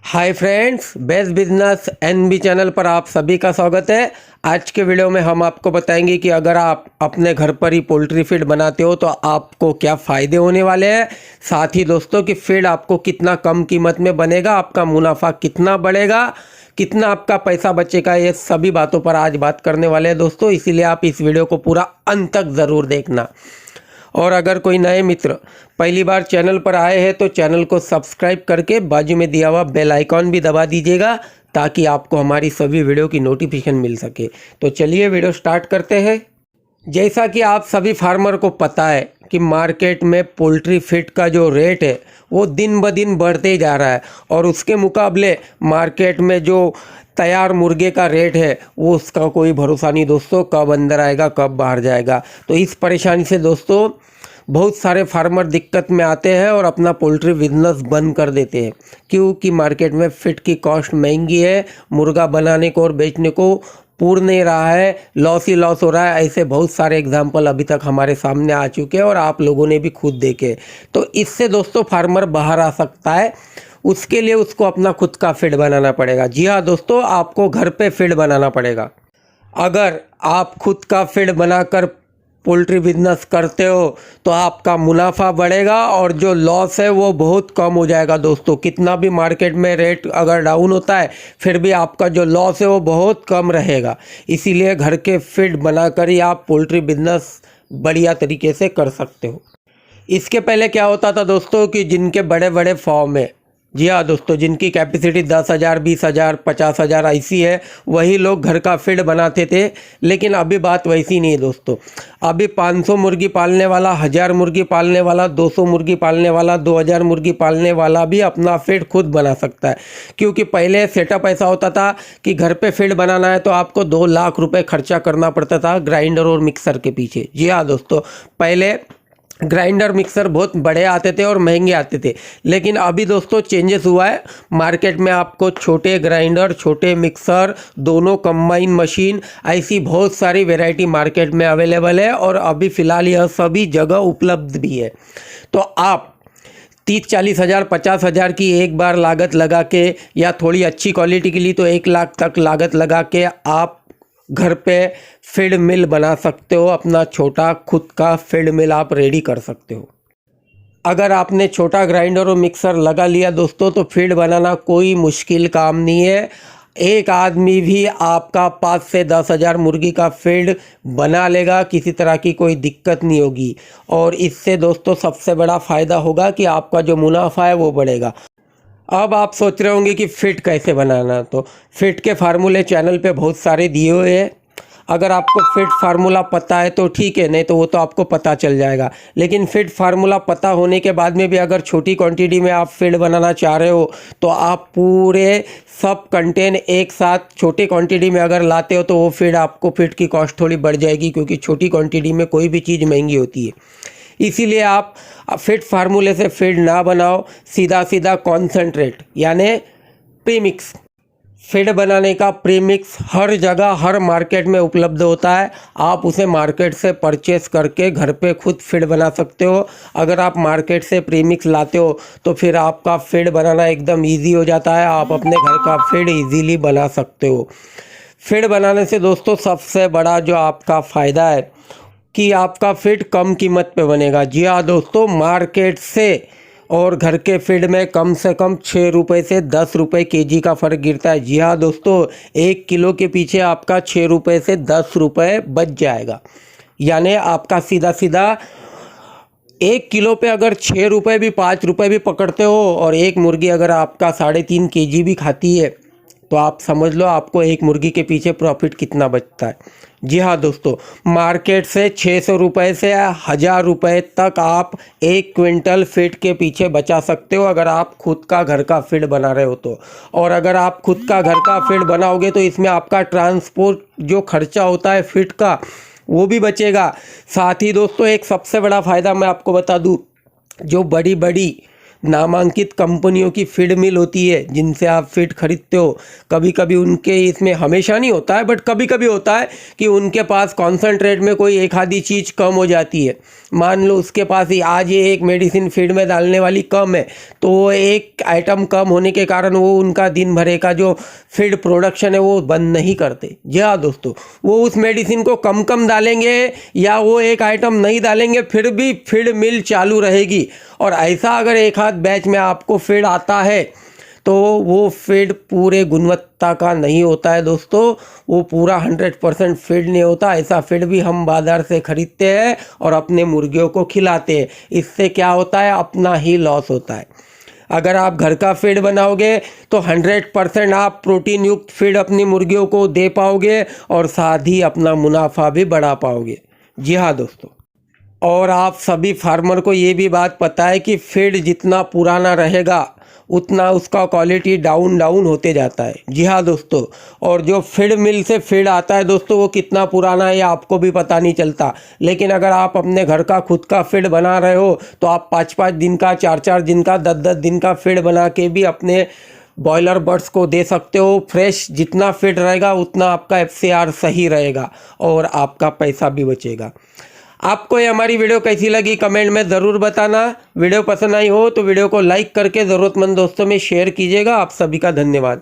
हाय friends, best business NB channel पर आप सभी का स्वागत है। आज के वीडियो में हम आपको बताएंगे कि अगर आप अपने घर पर ही पोल्ट्री फीड बनाते हो तो आपको क्या फ़ायदे होने वाले हैं। साथ ही दोस्तों कि फीड आपको कितना कम कीमत में बनेगा, आपका मुनाफा कितना बढ़ेगा, कितना आपका पैसा बचेगा, ये सभी बातों पर आज बात करने वाले हैं दोस्तों। इसीलिए आप इस वीडियो को पूरा अंत तक ज़रूर देखना। और अगर कोई नए मित्र पहली बार चैनल पर आए हैं तो चैनल को सब्सक्राइब करके बाजू में दिया हुआ बेल आइकॉन भी दबा दीजिएगा ताकि आपको हमारी सभी वीडियो की नोटिफिकेशन मिल सके। तो चलिए वीडियो स्टार्ट करते हैं। जैसा कि आप सभी फार्मर को पता है कि मार्केट में पोल्ट्री फीड का जो रेट है वो दिन ब दिन बढ़ते ही जा रहा है और उसके मुकाबले मार्केट में जो तैयार मुर्गे का रेट है वो उसका कोई भरोसा नहीं दोस्तों, कब अंदर आएगा कब बाहर जाएगा। तो इस परेशानी से दोस्तों बहुत सारे फार्मर दिक्कत में आते हैं और अपना पोल्ट्री बिजनेस बंद कर देते हैं, क्योंकि मार्केट में फीड की कॉस्ट महंगी है, मुर्गा बनाने को और बेचने को पूर नहीं रहा है, लॉस ही लॉस हो रहा है। ऐसे बहुत सारे एग्जाम्पल अभी तक हमारे सामने आ चुके हैं और आप लोगों ने भी खुद देखे। तो इससे दोस्तों फार्मर बाहर आ सकता है, उसके लिए उसको अपना खुद का फीड बनाना पड़ेगा। जी हाँ दोस्तों, आपको घर पे फीड बनाना पड़ेगा। अगर आप खुद का फीड बनाकर पोल्ट्री बिजनेस करते हो तो आपका मुनाफा बढ़ेगा और जो लॉस है वो बहुत कम हो जाएगा दोस्तों। कितना भी मार्केट में रेट अगर डाउन होता है फिर भी आपका जो लॉस है वो बहुत कम रहेगा। इसीलिए घर के फीड बनाकर ही आप पोल्ट्री बिजनेस बढ़िया तरीके से कर सकते हो। इसके पहले क्या होता था दोस्तों कि जिनके बड़े बड़े फार्म है, जी हाँ दोस्तों, जिनकी कैपेसिटी 10,000, 20,000, 50,000 ऐसी है, वही लोग घर का फीड बनाते थे। लेकिन अभी बात वैसी नहीं है दोस्तों। अभी 500 मुर्गी पालने वाला, 1000 मुर्गी पालने वाला, 200 मुर्गी पालने वाला, 2000 मुर्गी पालने वाला भी अपना फीड खुद बना सकता है। क्योंकि पहले सेटअप ऐसा होता था कि घर पे फीड बनाना है तो आपको 2 लाख रुपये खर्चा करना पड़ता था ग्राइंडर और मिक्सर के पीछे। जी हाँ दोस्तों, पहले ग्राइंडर मिक्सर बहुत बड़े आते थे और महंगे आते थे। लेकिन अभी दोस्तों चेंजेस हुआ है, मार्केट में आपको छोटे ग्राइंडर, छोटे मिक्सर, दोनों कंबाइन मशीन, ऐसी बहुत सारी वैरायटी मार्केट में अवेलेबल है और अभी फ़िलहाल यह सभी जगह उपलब्ध भी है। तो आप 30-40 हज़ार, 50 हज़ार की एक बार लागत लगा के या थोड़ी अच्छी क्वालिटी के लिए तो 1 लाख तक लागत लगा के आप घर पे फीड मिल बना सकते हो। अपना छोटा खुद का फीड मिल आप रेडी कर सकते हो। अगर आपने छोटा ग्राइंडर और मिक्सर लगा लिया दोस्तों तो फीड बनाना कोई मुश्किल काम नहीं है। एक आदमी भी आपका 5 से 10 हज़ार मुर्गी का फीड बना लेगा, किसी तरह की कोई दिक्कत नहीं होगी। और इससे दोस्तों सबसे बड़ा फ़ायदा होगा कि आपका जो मुनाफा है वो बढ़ेगा। अब आप सोच रहे होंगे कि फिट कैसे बनाना, तो फिट के फार्मूले चैनल पे बहुत सारे दिए हुए हैं। अगर आपको फिट फार्मूला पता है तो ठीक है, नहीं तो वो तो आपको पता चल जाएगा। लेकिन फिट फार्मूला पता होने के बाद में भी अगर छोटी क्वांटिटी में आप फीड बनाना चाह रहे हो तो आप पूरे सब कंटेन एक साथ छोटी क्वांटिटी में अगर लाते हो तो वो फीड आपको फीड की कॉस्ट थोड़ी बढ़ जाएगी, क्योंकि छोटी क्वांटिटी में कोई भी चीज़ महंगी होती है। इसीलिए आप फिट फार्मूले से फीड ना बनाओ, सीधा सीधा कॉन्सेंट्रेट यानी प्रीमिक्स फीड बनाने का प्रीमिक्स हर जगह हर मार्केट में उपलब्ध होता है। आप उसे मार्केट से परचेस करके घर पे खुद फीड बना सकते हो। अगर आप मार्केट से प्रीमिक्स लाते हो तो फिर आपका फीड बनाना एकदम इजी हो जाता है, आप अपने घर का फीड इजीली बना सकते हो। फीड बनाने से दोस्तों सबसे बड़ा जो आपका फ़ायदा है कि आपका फीड कम कीमत पे बनेगा। जी हाँ दोस्तों, मार्केट से और घर के फीड में कम से कम 6 रुपये से 10 रुपये केजी का फ़र्क गिरता है। जी हाँ दोस्तों, 1 किलो के पीछे आपका 6 रुपये से 10 रुपये बच जाएगा। यानी आपका सीधा सीधा 1 किलो पे अगर 6 रुपये भी 5 रुपये भी पकड़ते हो और एक मुर्गी अगर आपका 3.5 केजी भी खाती है तो आप समझ लो आपको एक मुर्गी के पीछे प्रॉफिट कितना बचता है। जी हाँ दोस्तों, मार्केट से 600 रुपये से 1000 रुपये तक आप 1 क्विंटल फीड के पीछे बचा सकते हो अगर आप खुद का घर का फीड बना रहे हो तो। और अगर आप खुद का घर का फीड बनाओगे तो इसमें आपका ट्रांसपोर्ट जो खर्चा होता है फीड का वो भी बचेगा। साथ ही दोस्तों एक सबसे बड़ा फ़ायदा मैं आपको बता दूँ, जो बड़ी बड़ी नामांकित कंपनियों की फीड मिल होती है जिनसे आप फीड खरीदते हो। कभी कभी उनके इसमें, हमेशा नहीं होता है बट कभी कभी होता है कि उनके पास कॉन्सनट्रेट में कोई एक आधी चीज़ कम हो जाती है। मान लो उसके पास ही आज ये एक मेडिसिन फीड में डालने वाली कम है, तो वो एक आइटम कम होने के कारण वो उनका दिन भरे का जो फीड प्रोडक्शन है वो बंद नहीं करते। जी हाँ दोस्तों, वो उस मेडिसिन को कम कम डालेंगे या वो एक आइटम नहीं डालेंगे, फिर भी फीड मिल चालू रहेगी। और ऐसा अगर एक आध बैच में आपको फीड आता है तो वो फीड पूरे गुणवत्ता का नहीं होता है दोस्तों, वो पूरा 100% फीड नहीं होता। ऐसा फीड भी हम बाज़ार से ख़रीदते हैं और अपने मुर्गियों को खिलाते हैं। इससे क्या होता है, अपना ही लॉस होता है। अगर आप घर का फीड बनाओगे तो 100% आप प्रोटीन युक्त फीड अपनी मुर्गियों को दे पाओगे और साथ ही अपना मुनाफा भी बढ़ा पाओगे। जी हाँ दोस्तों, और आप सभी फार्मर को ये भी बात पता है कि फीड जितना पुराना रहेगा उतना उसका क्वालिटी डाउन होते जाता है। जी हाँ दोस्तों, और जो फीड मिल से फीड आता है दोस्तों वो कितना पुराना है ये आपको भी पता नहीं चलता। लेकिन अगर आप अपने घर का खुद का फीड बना रहे हो तो आप 5-5 दिन का, 4-4 दिन का, 10-10 दिन का फीड बना के भी अपने बॉयलर बर्ड्स को दे सकते हो। फ्रेश जितना फीड रहेगा उतना आपका FCR सही रहेगा और आपका पैसा भी बचेगा। आपको ये हमारी वीडियो कैसी लगी कमेंट में ज़रूर बताना। वीडियो पसंद आई हो तो वीडियो को लाइक करके ज़रूरतमंद दोस्तों में शेयर कीजिएगा। आप सभी का धन्यवाद।